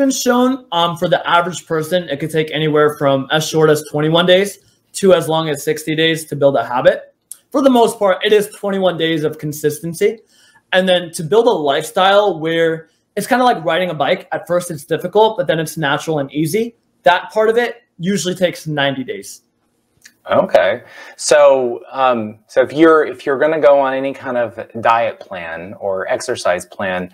been shown for the average person, it could take anywhere from as short as 21 days to as long as 60 days to build a habit. For the most part, it is 21 days of consistency. And then to build a lifestyle where it's kind of like riding a bike. At first it's difficult, but then it's natural and easy. That part of it usually takes 90 days. Okay. So, if you're going to go on any kind of diet plan or exercise plan,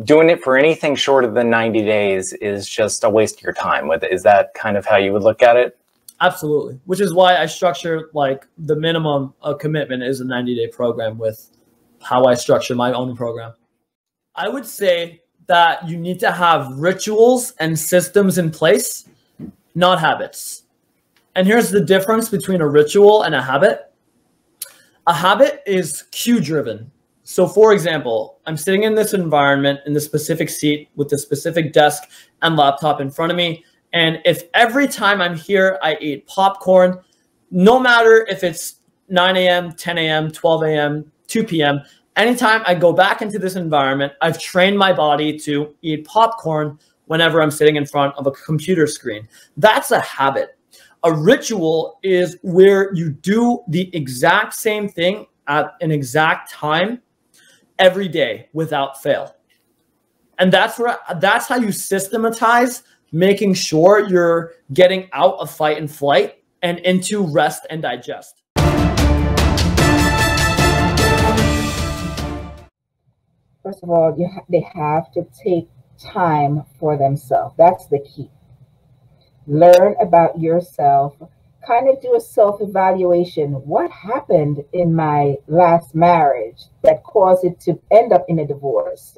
doing it for anything shorter than 90 days is just a waste of your time. Is that kind of how you would look at it? Absolutely. Which is why I structure like the minimum commitment is a 90-day program with how I structure my own program. I would say that you need to have rituals and systems in place, not habits. And here's the difference between a ritual and a habit. A habit is cue driven. So for example, I'm sitting in this environment in the specific seat with the specific desk and laptop in front of me. And if every time I'm here, I eat popcorn, no matter if it's 9 a.m., 10 a.m., 12 a.m., 2 p.m., anytime I go back into this environment, I've trained my body to eat popcorn whenever I'm sitting in front of a computer screen. That's a habit. A ritual is where you do the exact same thing at an exact time every day without fail. And that's how you systematize making sure you're getting out of fight and flight and into rest and digest. First of all, they have to take time for themselves. That's the key. Learn about yourself, kind of do a self-evaluation. What happened in my last marriage that caused it to end up in a divorce?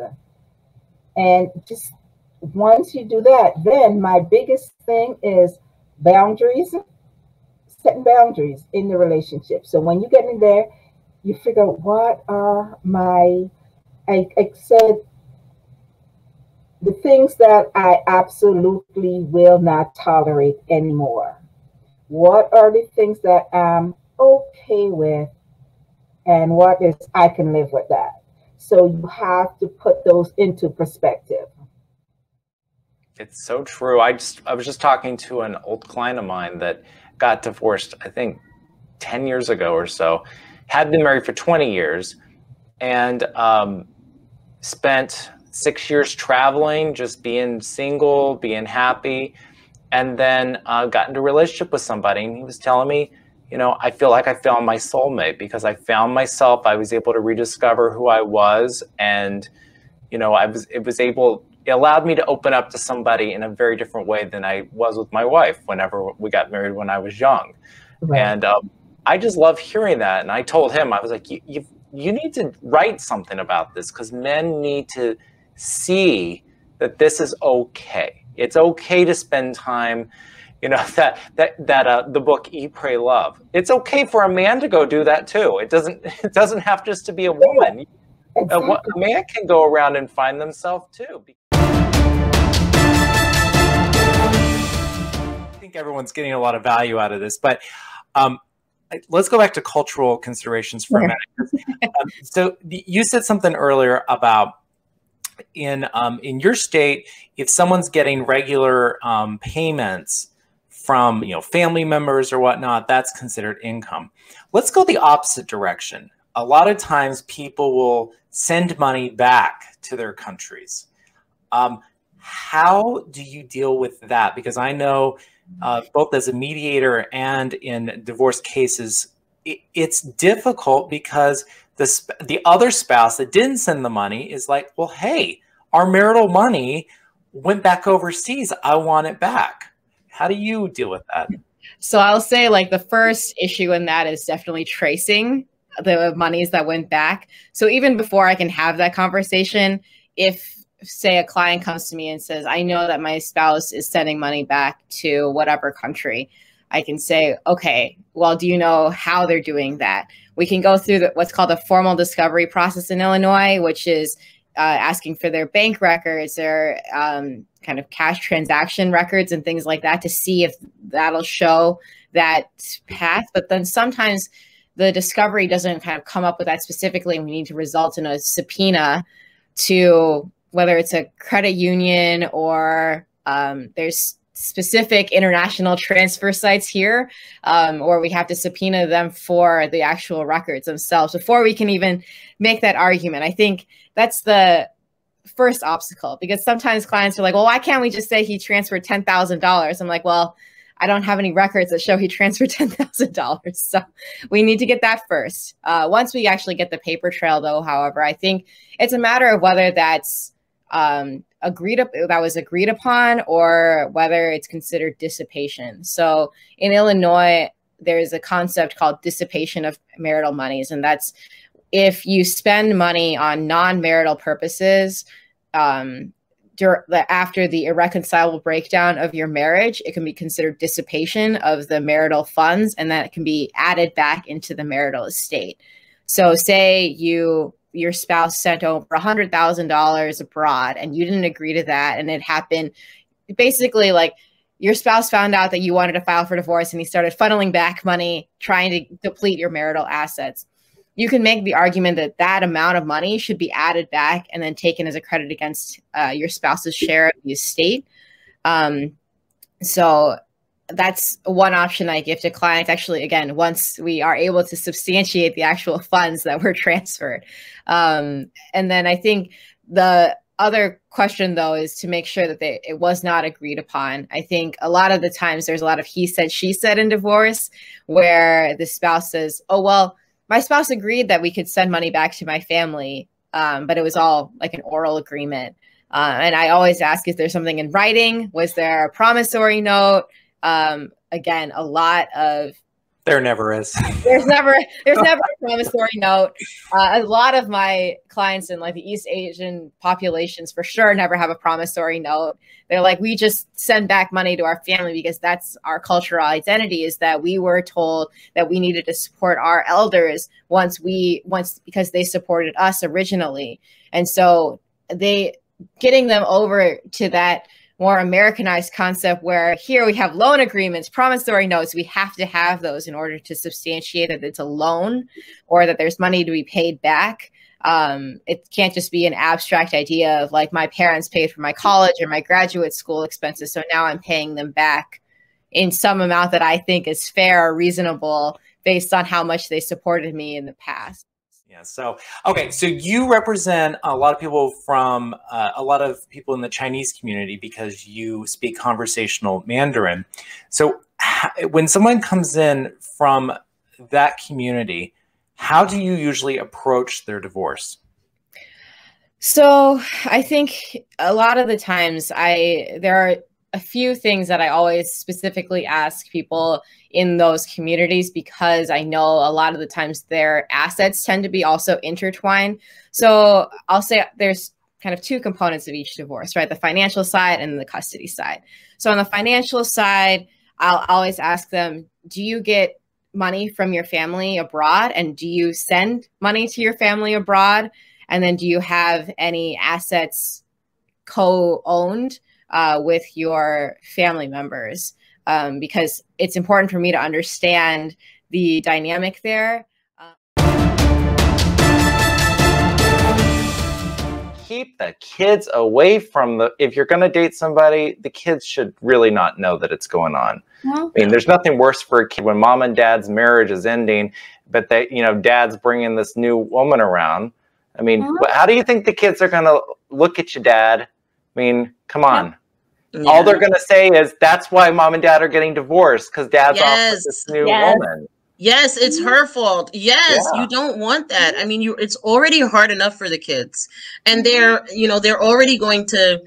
And just once you do that, then my biggest thing is boundaries, setting boundaries in the relationship. So when you get in there, you figure out what are my, I said, the things that I absolutely will not tolerate anymore. What are the things that I'm okay with and what is I can live with that? So you have to put those into perspective. It's so true. I was just talking to an old client of mine that got divorced, I think 10 years ago or so, had been married for 20 years and spent 6 years traveling, just being single, being happy, and then got into a relationship with somebody. And he was telling me, you know, I feel like I found my soulmate because I found myself. I was able to rediscover who I was. And, you know, it allowed me to open up to somebody in a very different way than I was with my wife whenever we got married when I was young. Right. And I just love hearing that. And I told him, I was like, you need to write something about this because men need to see that this is okay. It's okay to spend time, you know, the book Eat, Pray, Love. It's okay for a man to go do that too. It doesn't have just to be a woman. Exactly. A man can go around and find themselves too. I think everyone's getting a lot of value out of this, but let's go back to cultural considerations for a minute. So you said something earlier about in your state, if someone's getting regular payments from family members or whatnot, that's considered income. Let's go the opposite direction. A lot of times people will send money back to their countries. How do you deal with that? Because I know both as a mediator and in divorce cases, it's difficult because the other spouse that didn't send the money is like, well, hey, our marital money went back overseas. I want it back. How do you deal with that? So I'll say like the first issue in that is definitely tracing the monies that went back. So even before I can have that conversation, if say a client comes to me and says, I know that my spouse is sending money back to whatever country, I can say, okay, well, do you know how they're doing that? We can go through what's called a formal discovery process in Illinois, which is asking for their bank records, their kind of cash transaction records and things like that to see if that'll show that path. But then sometimes the discovery doesn't kind of come up with that specifically, and we need to result in a subpoena to whether it's a credit union or there's specific international transfer sites here, or we have to subpoena them for the actual records themselves before we can even make that argument. I think that's the first obstacle, because sometimes clients are like, well, why can't we just say he transferred $10,000? I'm like, well, I don't have any records that show he transferred $10,000. So we need to get that first. Once we actually get the paper trail, though, however, I think it's a matter of whether that's agreed upon or whether it's considered dissipation. So in Illinois, there's a concept called dissipation of marital monies, and that's if you spend money on non-marital purposes after the irreconcilable breakdown of your marriage, it can be considered dissipation of the marital funds, and that can be added back into the marital estate. So say your spouse sent over $100,000 abroad and you didn't agree to that, and it happened basically like your spouse found out that you wanted to file for divorce and he started funneling back money trying to deplete your marital assets. You can make the argument that that amount of money should be added back and then taken as a credit against your spouse's share of the estate. So that's one option I give to clients. Actually, again, once we are able to substantiate the actual funds that were transferred. And then I think the other question, though, is to make sure that it was not agreed upon. I think a lot of the times there's a lot of he said, she said in divorce, where the spouse says, oh, well, my spouse agreed that we could send money back to my family, but it was all like an oral agreement. And I always ask, is there something in writing? Was there a promissory note? Again, a lot of there never is. There's never a promissory note. A lot of my clients in like the East Asian populations for sure never have a promissory note. They're like, we just send back money to our family because that's our cultural identity, is that we were told that we needed to support our elders once because they supported us originally. And so getting them over to that more Americanized concept where here we have loan agreements, promissory notes. We have to have those in order to substantiate that it's a loan or that there's money to be paid back. It can't just be an abstract idea of like my parents paid for my college or my graduate school expenses, so now I'm paying them back in some amount that I think is fair or reasonable based on how much they supported me in the past. Yeah. So, okay. So you represent a lot of people from a lot of people in the Chinese community because you speak conversational Mandarin. So when someone comes in from that community, how do you usually approach their divorce? So I think a lot of the times there are a few things that I always specifically ask people in those communities, because I know a lot of the times their assets tend to be also intertwined. So I'll say there's kind of two components of each divorce, right? The financial side and the custody side. So on the financial side, I'll always ask them, do you get money from your family abroad? And do you send money to your family abroad? And then do you have any assets co-owned with your family members? Because it's important for me to understand the dynamic there. Keep the kids away from if you're going to date somebody, the kids should really not know that it's going on. I mean, there's nothing worse for a kid when mom and dad's marriage is ending, but dad's bringing this new woman around. I mean, how do you think the kids are going to look at you, dad? I mean, come on. Yeah. All they're going to say is, that's why mom and dad are getting divorced, because dad's off with this new woman. Yes, it's her fault. Yes, you don't want that. I mean, it's already hard enough for the kids, and they're already going to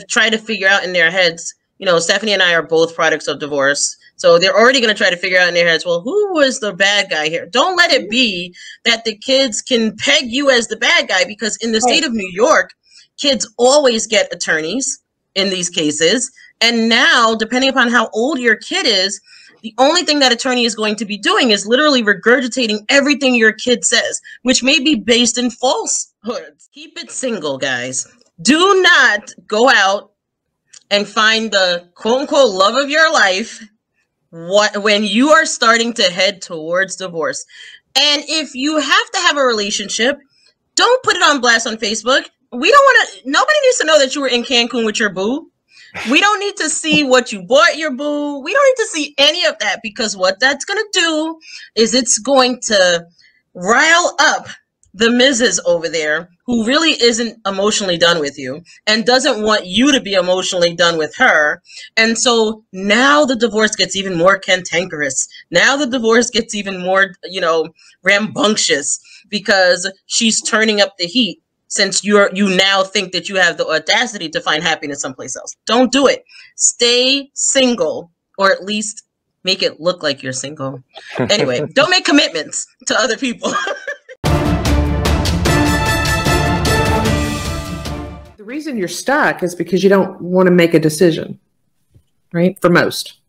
try to figure out in their heads. Stephanie and I are both products of divorce, so they're already going to try to figure out in their heads, well, who was the bad guy here? Don't let it be that the kids can peg you as the bad guy, because in the state of New York, kids always get attorneys in these cases. And now, depending upon how old your kid is, the only thing that attorney is going to be doing is literally regurgitating everything your kid says, which may be based in falsehoods. Keep it single, guys. Do not go out and find the quote unquote love of your life when you are starting to head towards divorce. And if you have to have a relationship, don't put it on blast on Facebook. we don't want to, nobody needs to know that you were in Cancun with your boo. We don't need to see what you bought your boo. We don't need to see any of that, because what that's going to do is it's going to rile up the Mrs. over there who really isn't emotionally done with you and doesn't want you to be emotionally done with her. And so now the divorce gets even more cantankerous. Now the divorce gets even more, you know, rambunctious, because she's turning up the heat, since you now think that you have the audacity to find happiness someplace else. Don't do it. Stay single, or at least make it look like you're single. Anyway, don't make commitments to other people. The reason you're stuck is because you don't want to make a decision, right? For most.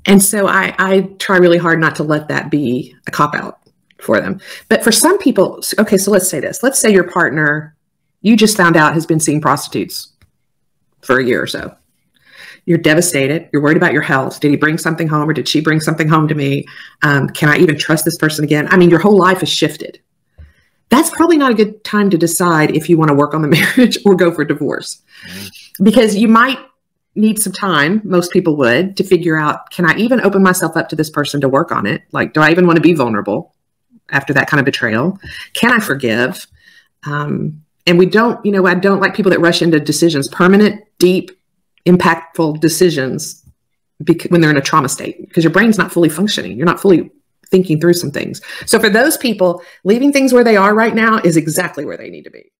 And so I try really hard not to let that be a cop-out for them. But for some people, okay, so let's say this. Let's say your partner, you just found out, has been seeing prostitutes for a year or so. You're devastated. You're worried about your health. Did he bring something home, or did she bring something home to me? Can I even trust this person again? I mean, your whole life has shifted. That's probably not a good time to decide if you want to work on the marriage or go for divorce. Because you might need some time, most people would, to figure out, can I even open myself up to this person to work on it? Like, do I even want to be vulnerable after that kind of betrayal? Can I forgive? And we don't, you know, I don't like people that rush into decisions, permanent, deep, impactful decisions when they're in a trauma state, because your brain's not fully functioning. You're not fully thinking through some things. So for those people, leaving things where they are right now is exactly where they need to be.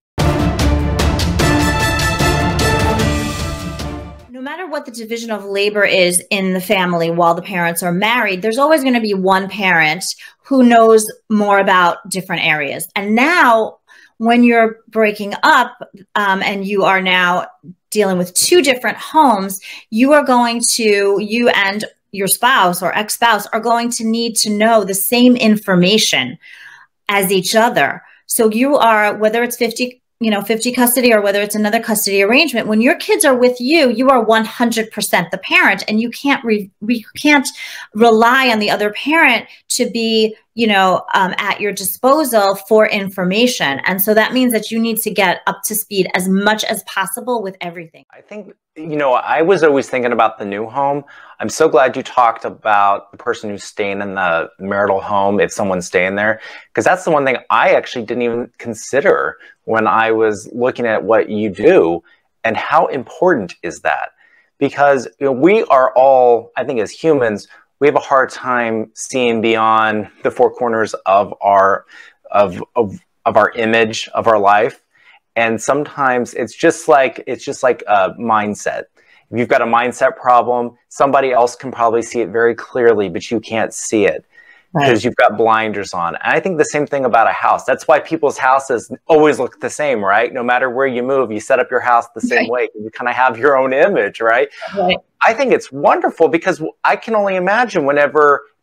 No matter what the division of labor is in the family while the parents are married, there's always going to be one parent who knows more about different areas. And now when you're breaking up and you are now dealing with two different homes, you and your spouse or ex-spouse are going to need to know the same information as each other. So you are, whether it's 50 custody or whether it's another custody arrangement, when your kids are with you, you are 100% the parent, and you can't rely on the other parent to be, at your disposal for information. And so that means that you need to get up to speed as much as possible with everything. I think, I was always thinking about the new home. I'm so glad you talked about the person who's staying in the marital home, if someone's staying there, because that's the one thing I actually didn't even consider when I was looking at what you do. And how important is that? Because we are all, I think as humans, we have a hard time seeing beyond the four corners of our image of our life. And sometimes it's just like a mindset. If you've got a mindset problem, somebody else can probably see it very clearly, but you can't see it because you've got blinders on. And I think the same thing about a house. That's why people's houses always look the same, right? No matter where you move, you set up your house the same way. You kind of have your own image, right? I think it's wonderful, because I can only imagine if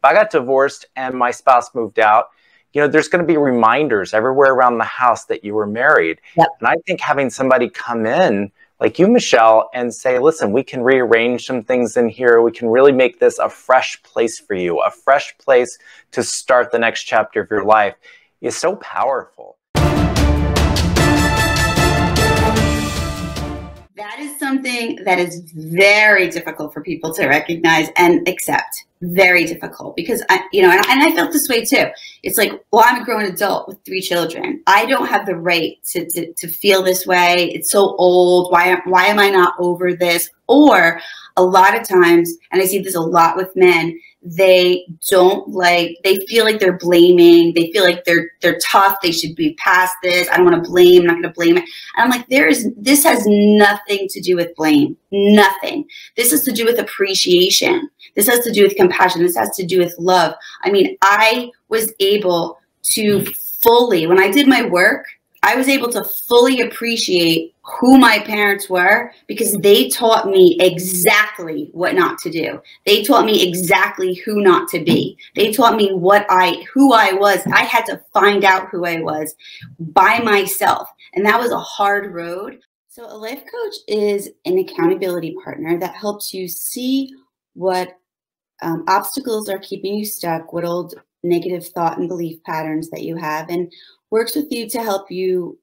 I got divorced and my spouse moved out, there's going to be reminders everywhere around the house that you were married. And I think having somebody come in like you, Michelle, and say, listen, we can rearrange some things in here. We can really make this a fresh place for you, a fresh place to start the next chapter of your life, is so powerful. That is something that is very difficult for people to recognize and accept. Very difficult, because I felt this way too. It's like, well, I'm a grown adult with 3 children. I don't have the right to feel this way. It's so old. Why am I not over this? Or a lot of times, and I see this a lot with men, they feel like they're blaming. They feel like they're tough. They should be past this. I don't want to blame. I'm not going to blame it. And I'm like, this has nothing to do with blame. Nothing. This has to do with appreciation. This has to do with compassion. This has to do with love. I mean, I was able to fully, when I did my work, I was able to fully appreciate who my parents were, because they taught me exactly what not to do. They taught me exactly who not to be. They taught me who I was. I had to find out who I was by myself. And that was a hard road. So a life coach is an accountability partner that helps you see what obstacles are keeping you stuck, what old negative thought and belief patterns that you have, and works with you to help you,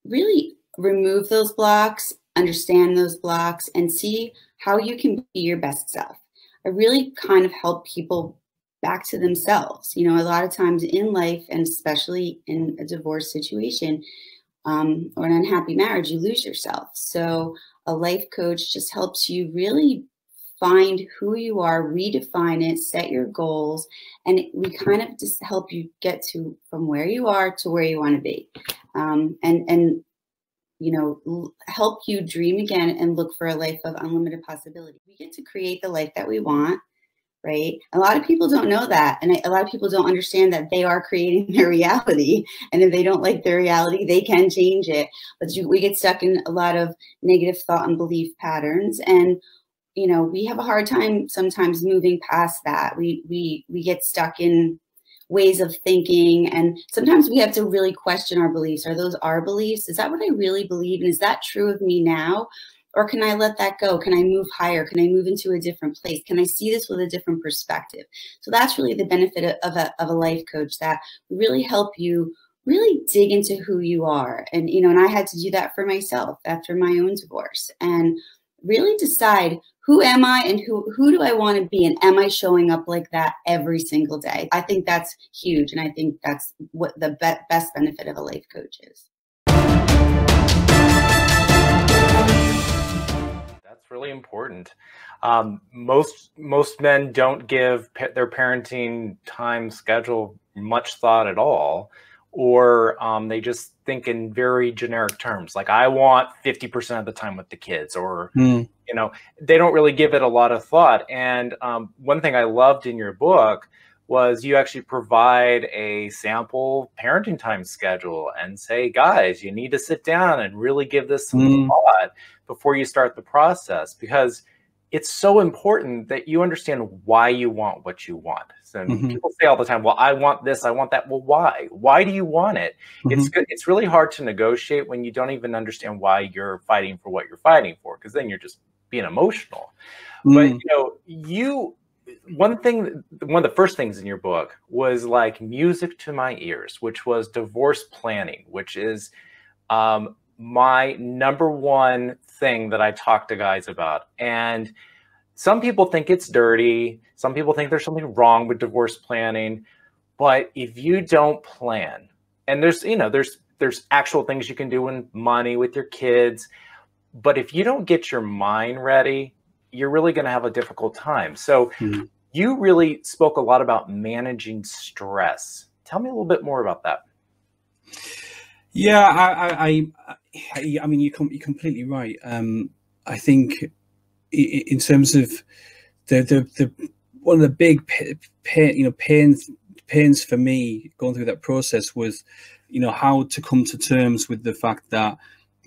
really remove those blocks, understand those blocks, and see how you can be your best self. I really kind of help people back to themselves. You know, a lot of times in life, and especially in a divorce situation or an unhappy marriage, you lose yourself. So a life coach just helps you really find who you are, redefine it, set your goals, and we kind of just help you get to from where you are to where you want to be, and you know, help you dream again and look for a life of unlimited possibility. We get to create the life that we want, right? A lot of people don't know that, and a lot of people don't understand that they are creating their reality, and if they don't like their reality, they can change it. But we get stuck in a lot of negative thought and belief patterns, and you know, we have a hard time sometimes moving past that. We get stuck in ways of thinking, and sometimes we have to really question our beliefs. Are those our beliefs? Is that what I really believe? And is that true of me now? Or can I let that go? Can I move higher? Can I move into a different place? Can I see this with a different perspective? So that's really the benefit of a life coach, that really help you really dig into who you are. And, you know, and I had to do that for myself after my own divorce, and really decide, who am I and who do I want to be? And am I showing up like that every single day? I think that's huge. And I think that's what the best benefit of a life coach is. That's really important. Most men don't give their parenting time schedule much thought at all, or they just think in very generic terms, like I want 50% of the time with the kids, or you know, they don't really give it a lot of thought. And one thing I loved in your book was you actually provide a sample parenting time schedule and say, guys, you need to sit down and really give this some thought before you start the process, because it's so important that you understand why you want what you want. So people say all the time, well, I want this, I want that. Well, why? Why do you want it? It's good. It's really hard to negotiate when you don't even understand why you're fighting for what you're fighting for, because then you're just being emotional. But you know, one of the first things in your book was like music to my ears, which was divorce planning, which is my number one thing that I talk to guys about. And some people think it's dirty. Some people think there's something wrong with divorce planning. But if you don't plan, and there's actual things you can do with money, with your kids, but if you don't get your mind ready, you're really going to have a difficult time. So you really spoke a lot about managing stress. Tell me a little bit more about that. Yeah, I mean, you're completely right. I think in terms of the one of the big pains for me going through that process was, you know, how to come to terms with the fact that,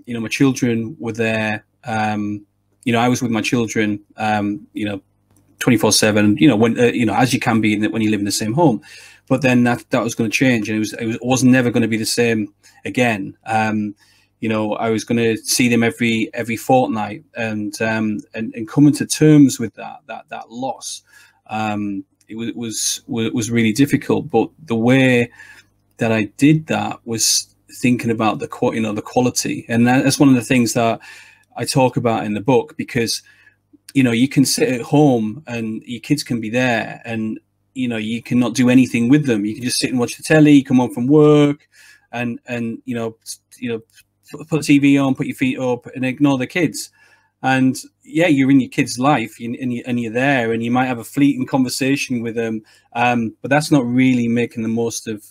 you know, my children were there. You know, I was with my children, you know, 24/7. You know, when you know, as you can be when you live in the same home. But then that was going to change, and it was never going to be the same again. You know, I was going to see them every fortnight, and coming to terms with that loss, it was really difficult. But the way that I did that was thinking about the quality, and that's one of the things that I talk about in the book, because you know, you can sit at home and your kids can be there, and you know, you cannot do anything with them. You can just sit and watch the telly, come home from work, and you know, put the TV on, put your feet up, and ignore the kids. And yeah, you're in your kid's life, and you're there, and you might have a fleeting conversation with them, but that's not really making the most of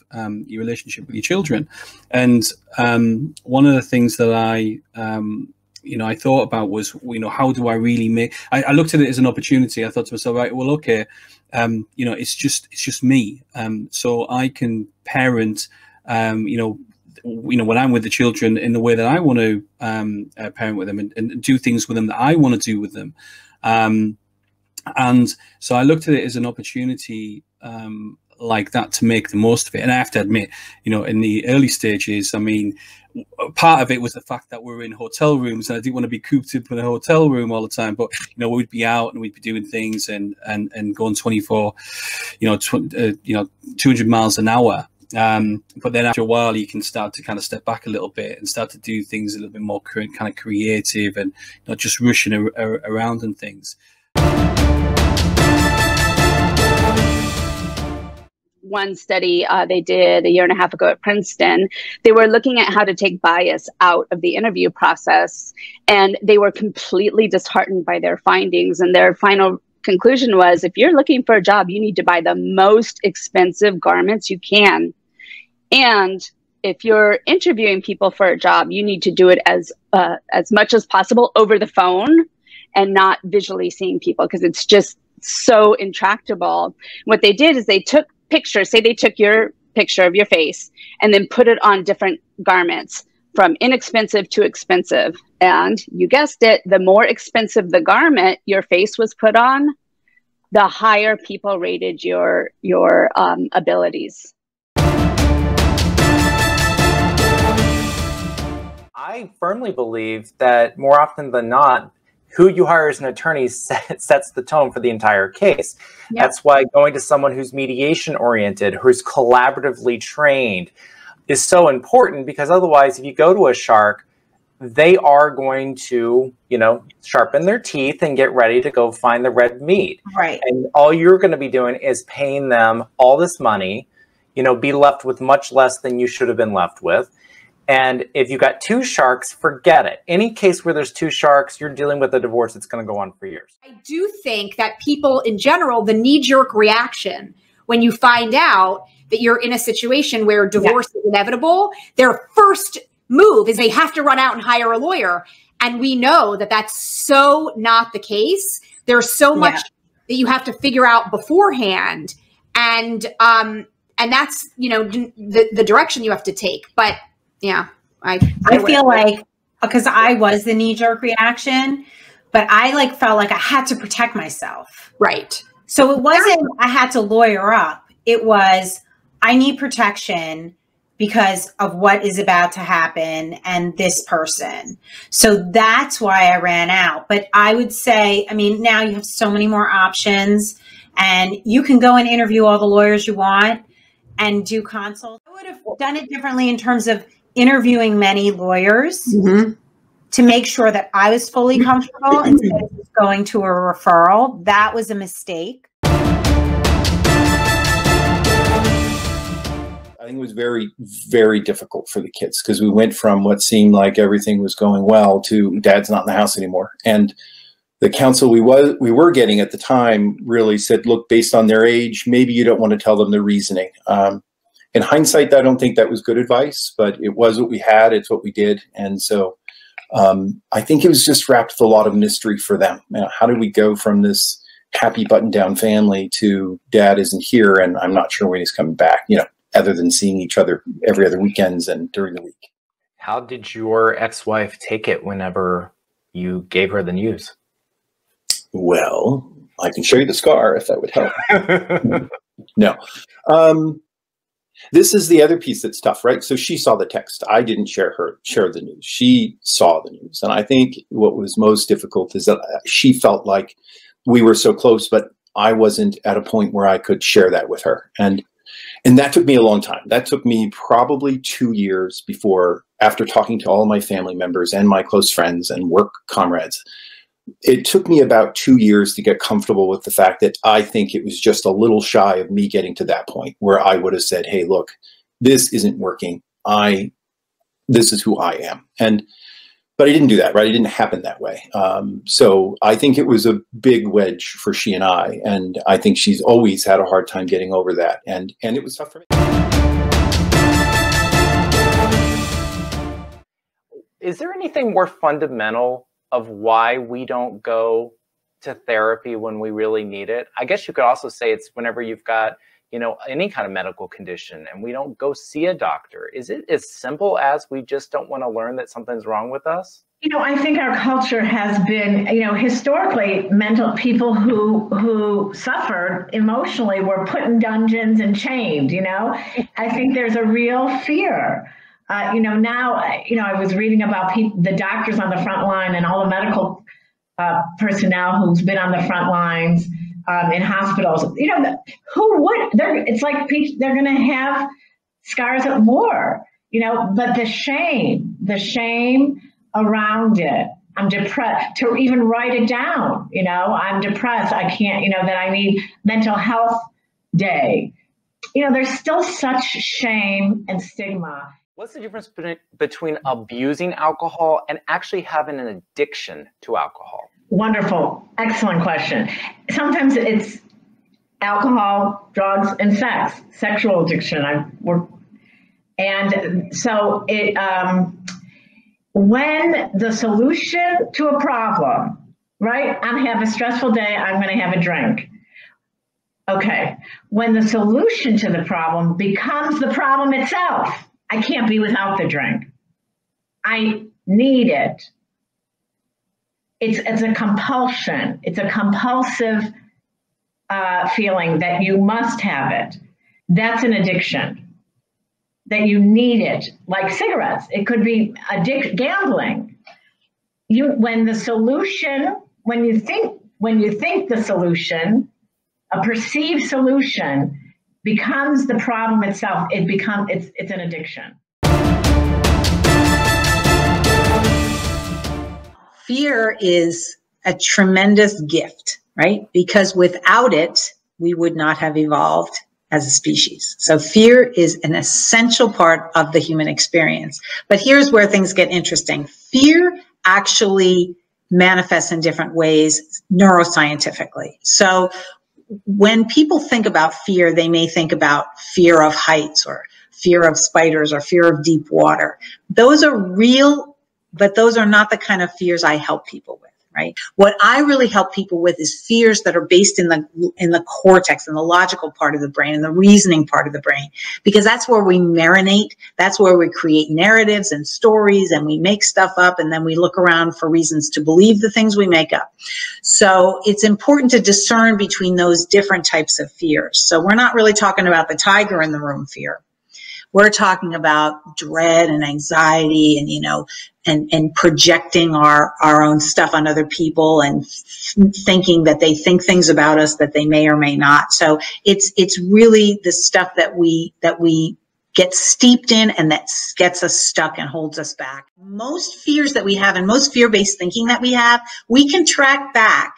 your relationship with your children. And one of the things that I thought about was, you know, how do I really make? I looked at it as an opportunity. I thought to myself, right, well, okay, you know, it's just me, so I can parent, you know, when I'm with the children in the way that I want to parent with them, and do things with them that I want to do with them. And so I looked at it as an opportunity like that to make the most of it. And I have to admit, you know, in the early stages, I mean, part of it was the fact that we were in hotel rooms, and I didn't want to be cooped up in a hotel room all the time. But you know, we'd be out and we'd be doing things and going 24, 200 miles an hour. But then after a while, you can start to kind of step back a little bit and start to do things a little bit more kind of creative and not just rushing around and things. One study they did a year and a half ago at Princeton, they were looking at how to take bias out of the interview process, and they were completely disheartened by their findings. And their final conclusion was, if you're looking for a job, you need to buy the most expensive garments you can. And if you're interviewing people for a job, you need to do it as much as possible over the phone and not visually seeing people, because it's just so intractable. What they did is they took pictures, say they took your picture of your face and then put it on different garments from inexpensive to expensive. And you guessed it, the more expensive the garment your face was put on, the higher people rated your abilities. I firmly believe that more often than not, who you hire as an attorney sets the tone for the entire case. Yep. That's why going to someone who's mediation oriented, who's collaboratively trained, is so important, because otherwise, if you go to a shark, they are going to, sharpen their teeth and get ready to go find the red meat. Right. And all you're going to be doing is paying them all this money, be left with much less than you should have been left with. And if you got two sharks, forget it. Any case where there's two sharks, you're dealing with a divorce that's going to go on for years. I do think that people in general, the knee-jerk reaction when you find out that you're in a situation where divorce is inevitable, their first move is they have to run out and hire a lawyer. And we know that that's so not the case. There's so much that you have to figure out beforehand. And that's, the direction you have to take. But yeah, I feel like, because I was the knee-jerk reaction, but I felt like I had to protect myself. Right. So it wasn't I had to lawyer up. It was I need protection because of what is about to happen and this person. So that's why I ran out. But I would say, now you have so many more options, and you can go and interview all the lawyers you want and do consults. I would have done it differently in terms of interviewing many lawyers to make sure that I was fully comfortable instead of just going to a referral. That was a mistake. I think it was very, very difficult for the kids, because we went from what seemed like everything was going well to Dad's not in the house anymore. And the counsel we were getting at the time really said, look, based on their age, maybe you don't want to tell them the reasoning. In hindsight, I don't think that was good advice, but it was what we had. It's what we did. And so I think it was just wrapped with a lot of mystery for them. How did we go from this happy button-down family to Dad isn't here and I'm not sure when he's coming back, other than seeing each other every other weekends and during the week. How did your ex-wife take it whenever you gave her the news? Well, I can show you the scar if that would help. No. This is the other piece that's tough, right? So she saw the text. I didn't share the news. She saw the news. And I think what was most difficult is that she felt like we were so close, but I wasn't at a point where I could share that with her. And that took me a long time. That took me probably 2 years after talking to all of my family members and my close friends and work comrades. It took me about 2 years to get comfortable with the fact that I think it was just a little shy of me getting to that point where I would have said, hey, look, this isn't working. This is who I am. But I didn't do that, right? It didn't happen that way. So I think it was a big wedge for she and I think she's always had a hard time getting over that. And it was tough for me. Is there anything more fundamental of why we don't go to therapy when we really need it? I guess you could also say it's whenever you've got, any kind of medical condition and we don't go see a doctor. Is it as simple as we just don't want to learn that something's wrong with us? I think our culture has been, historically, people who suffered emotionally were put in dungeons and chained, I think there's a real fear. Now, I was reading about the doctors on the front line and all the medical personnel who's been on the front lines in hospitals. It's like they're going to have scars it more, but the shame around it. I'm depressed, to even write it down, I'm depressed. I can't, that I need mental health day. There's still such shame and stigma. What's the difference between abusing alcohol and actually having an addiction to alcohol? Wonderful. Excellent question. Sometimes it's alcohol, drugs, and sex, sexual addiction. And so when the solution to a problem, right? I have a stressful day, I'm going to have a drink. Okay. When the solution to the problem becomes the problem itself, I can't be without the drink. I need it. It's a compulsion. It's a compulsive feeling that you must have it. That's an addiction. That you need it, like cigarettes. It could be gambling. When you think the solution, a perceived solution becomes the problem itself, it's an addiction. Fear is a tremendous gift, right? Because without it, we would not have evolved as a species. So fear is an essential part of the human experience. But here's where things get interesting. Fear actually manifests in different ways neuroscientifically. So when people think about fear, they may think about fear of heights or fear of spiders or fear of deep water. Those are real, but those are not the kind of fears I help people with. Right? What I really help people with is fears that are based in the cortex, in the logical part of the brain, and the reasoning part of the brain, because that's where we marinate. That's where we create narratives and stories, and we make stuff up, and then we look around for reasons to believe the things we make up. So it's important to discern between those different types of fears. So we're not really talking about the tiger in the room fear. We're talking about dread and anxiety and, and projecting our own stuff on other people and thinking that they think things about us that they may or may not. So it's really the stuff that we get steeped in and that gets us stuck and holds us back. Most fears that we have and most fear-based thinking that we have, we can track back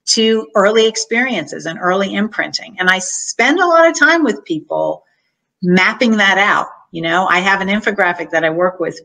to early experiences and early imprinting. And I spend a lot of time with people mapping that out. I have an infographic that I work with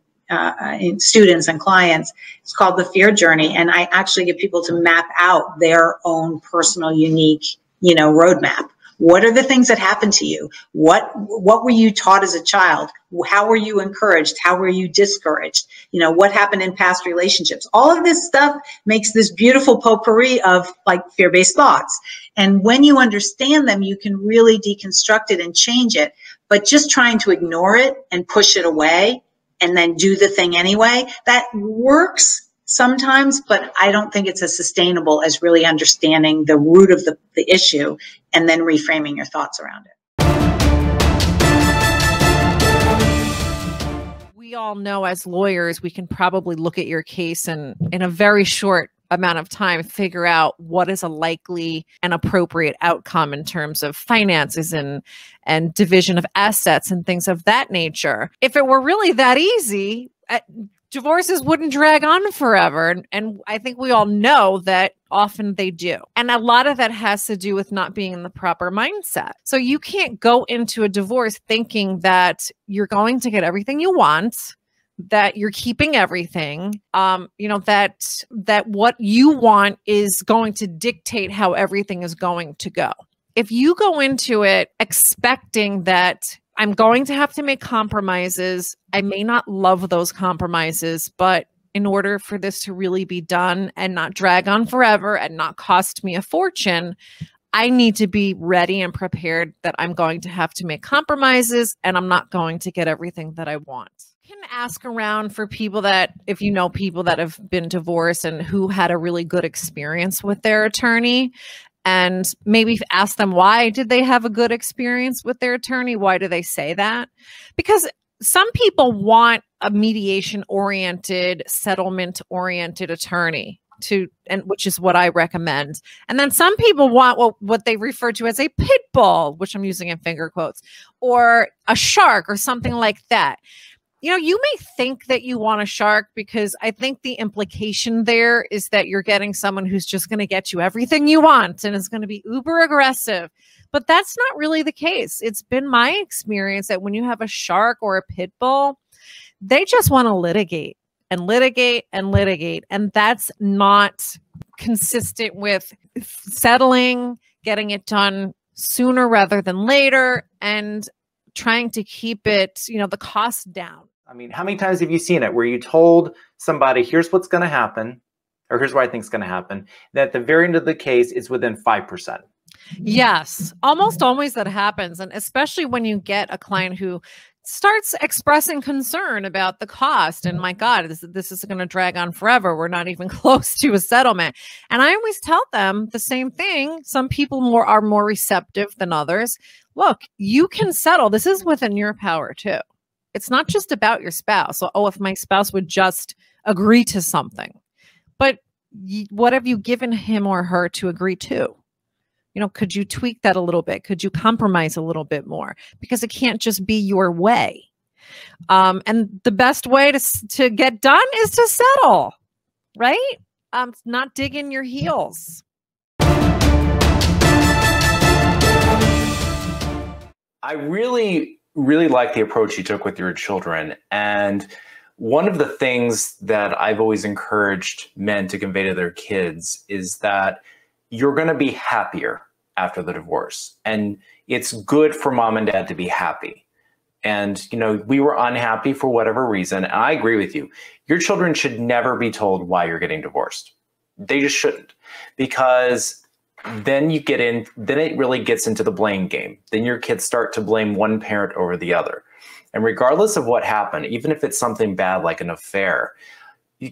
students and clients. It's called the Fear Journey. And I actually get people to map out their own personal, unique, roadmap. What are the things that happened to you? What were you taught as a child? How were you encouraged? How were you discouraged? What happened in past relationships? All of this stuff makes this beautiful potpourri of like fear-based thoughts. And when you understand them, you can really deconstruct it and change it. But just trying to ignore it and push it away and then do the thing anyway, that works sometimes, but I don't think it's as sustainable as really understanding the root of the issue and then reframing your thoughts around it. We all know as lawyers, we can probably look at your case and in a very short amount of time figure out what is a likely and appropriate outcome in terms of finances and division of assets and things of that nature. If it were really that easy, divorces wouldn't drag on forever. And I think we all know that often they do. And a lot of that has to do with not being in the proper mindset. So you can't go into a divorce thinking that you're going to get everything you want, that you're keeping everything, that what you want is going to dictate how everything is going to go. If you go into it expecting that I'm going to have to make compromises, I may not love those compromises, but in order for this to really be done and not drag on forever and not cost me a fortune, I need to be ready and prepared that I'm going to have to make compromises and I'm not going to get everything that I want. You can ask around for people that, if you know people that have been divorced and who had a really good experience with their attorney, and maybe ask them, why did they have a good experience with their attorney? Why do they say that? Because some people want a mediation-oriented, settlement-oriented attorney. to, and which is what I recommend. And then some people want what they refer to as a pit bull, which I'm using in finger quotes, or a shark or something like that. You know, you may think that you want a shark because I think the implication there is that you're getting someone who's just going to get you everything you want and is going to be uber aggressive. But that's not really the case. It's been my experience that when you have a shark or a pit bull, they just want to litigate and litigate and litigate. And that's not consistent with settling, getting it done sooner rather than later, and trying to keep it, you know, the cost down. I mean, how many times have you seen it where you told somebody, here's what's going to happen, or here's what I think is going to happen, that at the very end of the case, it's within 5%. Yes, almost always that happens. And especially when you get a client who starts expressing concern about the cost. And my God, this is going to drag on forever. We're not even close to a settlement. And I always tell them the same thing. Some people are more receptive than others. Look, you can settle. This is within your power too. It's not just about your spouse. So, oh, if my spouse would just agree to something, but what have you given him or her to agree to? You know, could you tweak that a little bit? Could you compromise a little bit more? Because it can't just be your way. And the best way to get done is to settle, right? Not dig in your heels. I really like the approach you took with your children. And one of the things that I've always encouraged men to convey to their kids is that you're going to be happier after the divorce. And it's good for mom and dad to be happy. And, you know, we were unhappy for whatever reason. And I agree with you. Your children should never be told why you're getting divorced. They just shouldn't, because then it really gets into the blame game. Then your kids start to blame one parent over the other. And regardless of what happened, even if it's something bad like an affair,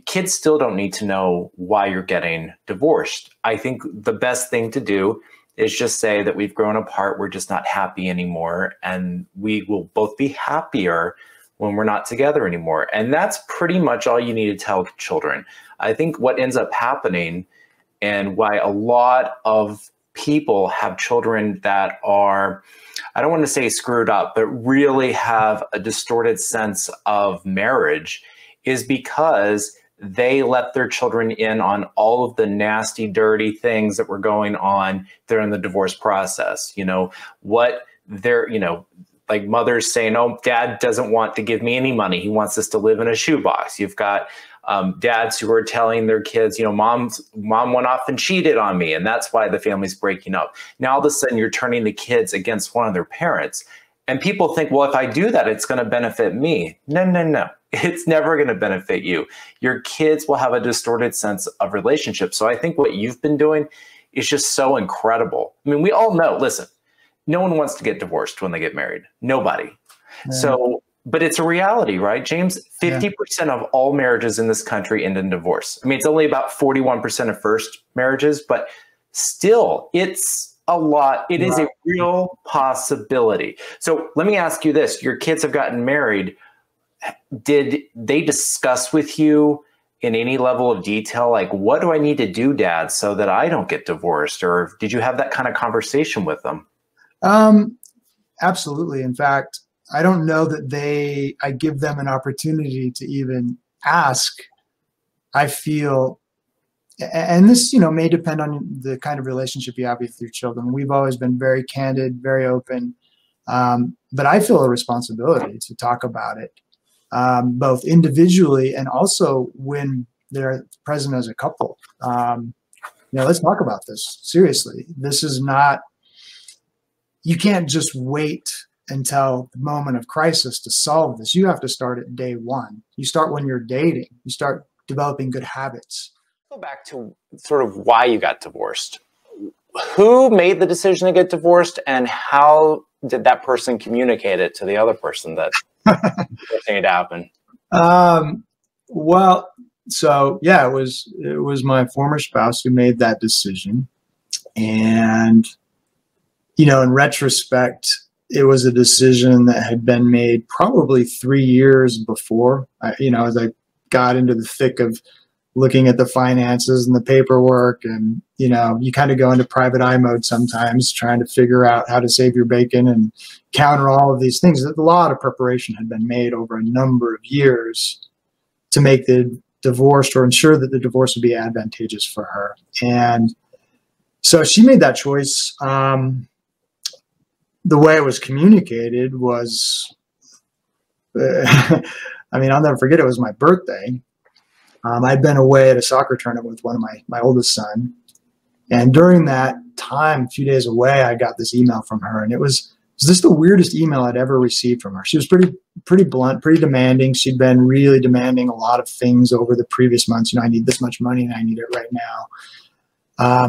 kids still don't need to know why you're getting divorced. I think the best thing to do is just say that we've grown apart, we're just not happy anymore, and we will both be happier when we're not together anymore. And that's pretty much all you need to tell children. I think what ends up happening, and why a lot of people have children that are, I don't want to say screwed up, but really have a distorted sense of marriage, is because they let their children in on all of the nasty, dirty things that were going on during the divorce process. You know, what they're, you know, like mothers saying, oh, dad doesn't want to give me any money. He wants us to live in a shoebox. You've got dads who are telling their kids, you know, mom went off and cheated on me, and that's why the family's breaking up. Now, all of a sudden, you're turning the kids against one of their parents. And people think, well, if I do that, it's going to benefit me. No, no, no. It's never going to benefit you. Your kids will have a distorted sense of relationship. So I think what you've been doing is just so incredible. I mean, we all know, listen, no one wants to get divorced when they get married. Nobody. Yeah. So, but it's a reality, right, James? 50% of all marriages in this country end in divorce. I mean, it's only about 41% of first marriages, but still, it's a lot. It is a real possibility. So let me ask you this. Your kids have gotten married. Did they discuss with you in any level of detail, like, what do I need to do, Dad, so that I don't get divorced? Or did you have that kind of conversation with them? Absolutely. In fact, I don't know that I give them an opportunity to even ask. I feel, and this, you know, may depend on the kind of relationship you have with your children. We've always been very candid, very open. But I feel a responsibility to talk about it, both individually and also when they're present as a couple. You know, let's talk about this seriously. This is not, you can't just wait until the moment of crisis to solve this. You have to start at day one. You start when you're dating. You start developing good habits. Go back to sort of why you got divorced. Who made the decision to get divorced, and how did that person communicate it to the other person that it happened? Well, so yeah, it was my former spouse who made that decision. And, you know, in retrospect, it was a decision that had been made probably 3 years before. You know, as I got into the thick of looking at the finances and the paperwork, and you kind of go into private eye mode sometimes, trying to figure out how to save your bacon and counter all of these things. A lot of preparation had been made over a number of years to make the divorce, or ensure that the divorce would be advantageous for her. And so she made that choice. The way it was communicated was, I mean, I'll never forget, it was my birthday. I'd been away at a soccer tournament with one of my oldest son. And during that time, a few days away, I got this email from her, and it was just the weirdest email I'd ever received from her. She was pretty blunt, pretty demanding. She'd been really demanding a lot of things over the previous months. I need this much money and I need it right now.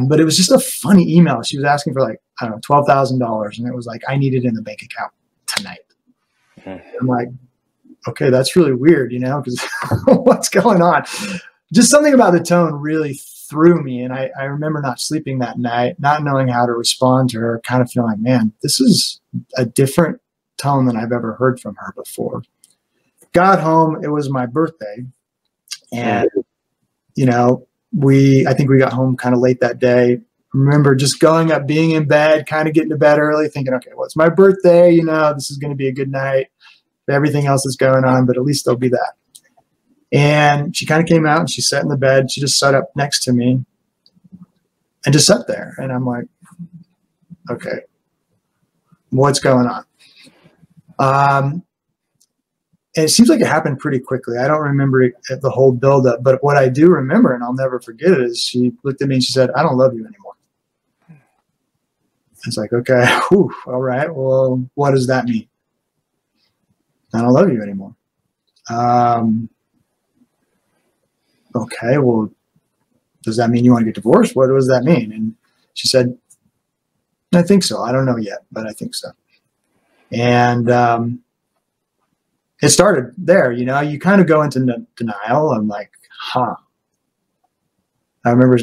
But it was just a funny email. She was asking for, like, I don't know, $12,000. And it was like, I need it in the bank account tonight. I'm like, okay, that's really weird, because what's going on? Just something about the tone really threw me. And I remember not sleeping that night, not knowing how to respond to her, kind of feeling like, man, this is a different tone than I've ever heard from her before. Got home, it was my birthday. And, I think we got home kind of late that day. Remember just going up, being in bed, kind of getting to bed early, thinking, okay, well, it's my birthday, this is going to be a good night. Everything else is going on, but at least there'll be that. And she kind of came out and she sat in the bed. She just sat up next to me and just sat there. And I'm like, okay, what's going on? And it seems like it happened pretty quickly. I don't remember the whole buildup, but what I do remember, and I'll never forget it, is she looked at me and she said, I don't love you anymore. It's like, okay, whew, all right, well, what does that mean? I don't love you anymore. Okay, well, does that mean you want to get divorced? What does that mean? And she said, I think so. I don't know yet, but I think so. And it started there, you kind of go into denial. I'm like, huh. I remember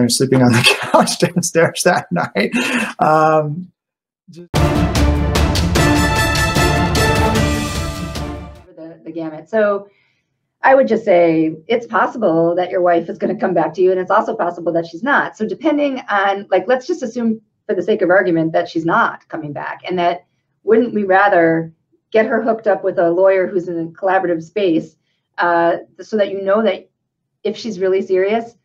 sleeping on the couch downstairs that night. The gamut. So I would just say it's possible that your wife is going to come back to you, and it's also possible that she's not. So depending on, like, let's just assume for the sake of argument that she's not coming back, and that wouldn't we rather get her hooked up with a lawyer who's in a collaborative space so that that if she's really serious,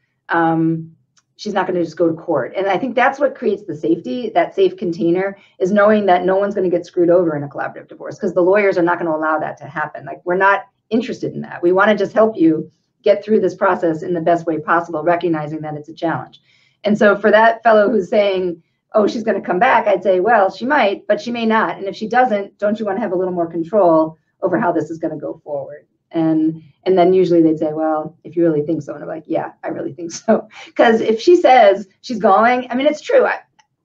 she's not going to just go to court. And I think that's what creates the safety, that safe container, is knowing that no one's going to get screwed over in a collaborative divorce, because the lawyers are not going to allow that to happen. Like, we're not interested in that. We want to just help you get through this process in the best way possible, recognizing that it's a challenge. And so for that fellow who's saying, oh, she's going to come back, I'd say, well, she might, but she may not. And if she doesn't, don't you want to have a little more control over how this is going to go forward? And then usually they'd say, well, if you really think so. And I'm like, yeah, I really think so. Because if she says she's going, I mean, it's true.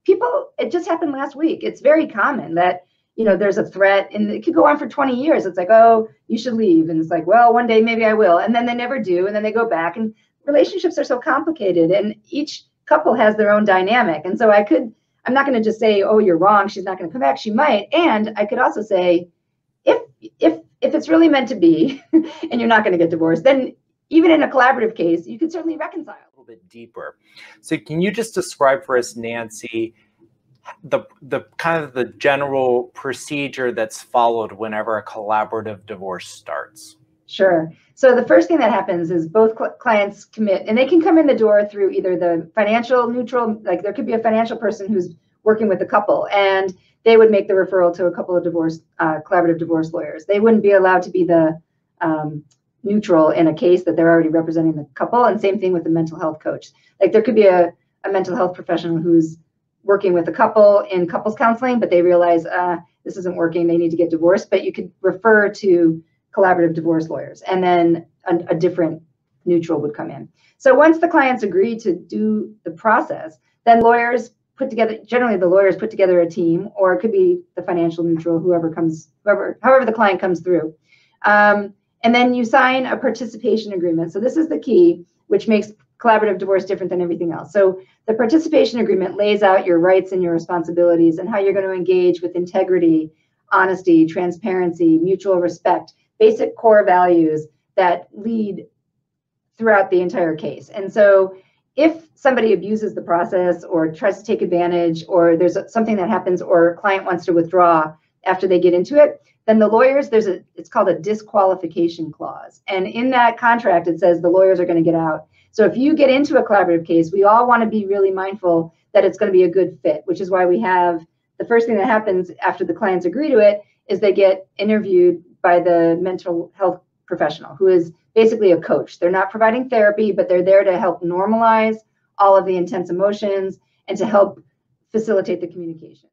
It just happened last week. It's very common that, there's a threat, and it could go on for 20 years. It's like, oh, you should leave. And it's like, well, one day maybe I will. And then they never do. And then they go back, and relationships are so complicated, and each couple has their own dynamic. And so I'm not going to just say, oh, you're wrong, she's not going to come back. She might. And I could also say, if it's really meant to be and you're not going to get divorced, then even in a collaborative case, you could certainly reconcile. A little bit deeper. So can you just describe for us, Nancy, the kind of the general procedure that's followed whenever a collaborative divorce starts? Sure. So the first thing that happens is both clients commit, and they can come in the door through either the financial neutral, like there could be a financial person who's working with the couple, and they would make the referral to a couple of collaborative divorce lawyers. They wouldn't be allowed to be the neutral in a case that they're already representing the couple, and same thing with the mental health coach. Like there could be a mental health professional who's working with a couple in couples counseling, but they realize this isn't working, they need to get divorced, but you could refer to collaborative divorce lawyers, and then a different neutral would come in. So once the clients agree to do the process, then generally the lawyers put together a team, or it could be the financial neutral, however the client comes through. And then you sign a participation agreement. So this is the key, which makes collaborative divorce different than everything else. So the participation agreement lays out your rights and your responsibilities and how you're going to engage with integrity, honesty, transparency, mutual respect, basic core values that lead throughout the entire case. And so if somebody abuses the process or tries to take advantage, or there's something that happens, or a client wants to withdraw after they get into it, then the lawyers, it's called a disqualification clause. And in that contract, it says the lawyers are going to get out. So if you get into a collaborative case, we all want to be really mindful that it's going to be a good fit, which is why we have the first thing that happens after the clients agree to it is they get interviewed by the mental health professional, who is basically a coach. They're not providing therapy, but they're there to help normalize all of the intense emotions and to help facilitate the communication.